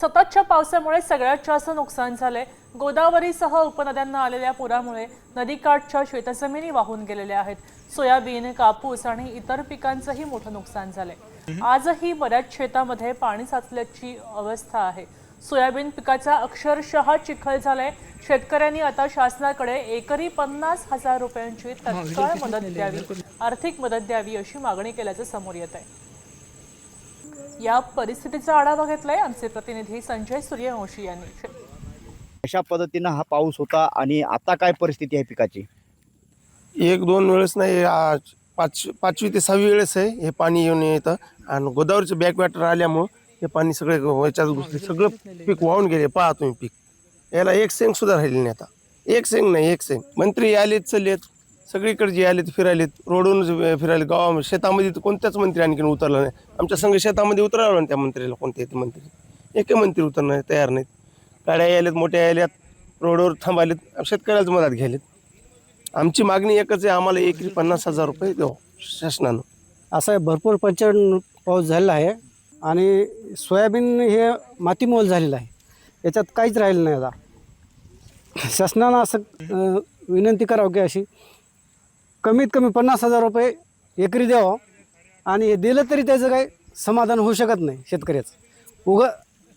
सततच्या पावसामुळे सगळ्यात जास्त नुकसान झाले। गोदावरीसह उपनद्यांना आलेल्या पुरामुळे नदीकाठच्या शेतजमिनी वाहून गेलेल्या आहेत। सोयाबीन, कापूस आणि इतर पिकांचंही मोठं नुकसान झाले। आजही बऱ्याच शेतामध्ये पाणी साचल्याची अवस्था आहे। सोयाबीन पिकाचा अक्षरशः चिखल झालाय। शेतकऱ्यांनी आता शासनाकडे एकरी 50,000 रुपयांची तत्काळ मदत द्यावी, आर्थिक मदत द्यावी अशी मागणी केल्याचं समोर येत आहे। या परिस्थितीचा आढावा घेतलाय आमचे प्रतिनिधी संजय सूर्यवंशी यांनी। अशा पद्धतीने हा पाऊस होता आणि आता काय परिस्थिती आहे पिकाची? एक दोन वेळेस नाही, आज पाचवी ते 6वी वेळेस आहे हे पाणी येऊन येतं। आणि गोदावरीचं बॅकवॉटर आल्यामुळं हे पाणी सगळे याच्यात घुसले, सगळं पीक वाहून गेले। पहा तुम्ही पीक, याला एक शेंग सुद्धा राहिली नाही। आता एक शेंग नाही, एक शेंग। मंत्री आलेत, चललेत, सगळीकडे जे आलेत फिरायलेत, रोडवरून फिरायले, गावा शेतामध्ये तर कोणत्याच मंत्री आणखीन उतरला नाही। आमच्या संघ शेतामध्ये उतरावं नाही त्या मंत्र्याला, कोणत्याही मंत्री एकही मंत्री उतरणार तयार नाहीत। गाड्या यायलेत, मोठ्या यायल्यात, रोडवर थांबायलेत, शेतकऱ्याच मदत घ्यायलेत। आमची मागणी एकच आहे, आम्हाला एकरी 50,000 रुपये द्यावं शासनानं। असा भरपूर प्रचंड पाऊस झालेला आहे आणि सोयाबीन हे मातीमोल झालेलं आहे, याच्यात काहीच राहिलं नाही। आता शासनानं असं विनंती करावं की अशी कमीत कमी 50,000 रुपये एकरी द्यावं, आणि हे दिलं तरी त्याचं काही समाधान होऊ शकत नाही शेतकऱ्याचं। उगा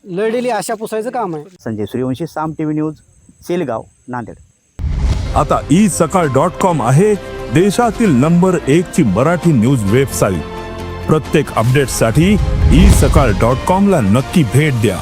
लढलेली आशा पुसायचं काम आहे। संजय सूर्यवंशी, साम टीव्ही न्यूज, सेलगाव, नांदेड। आता isakal.com आहे देशातील नंबर 1 ची मराठी न्यूज वेबसाईट। प्रत्येक अपडेटसाठी isakal.com ला नक्की भेट द्या।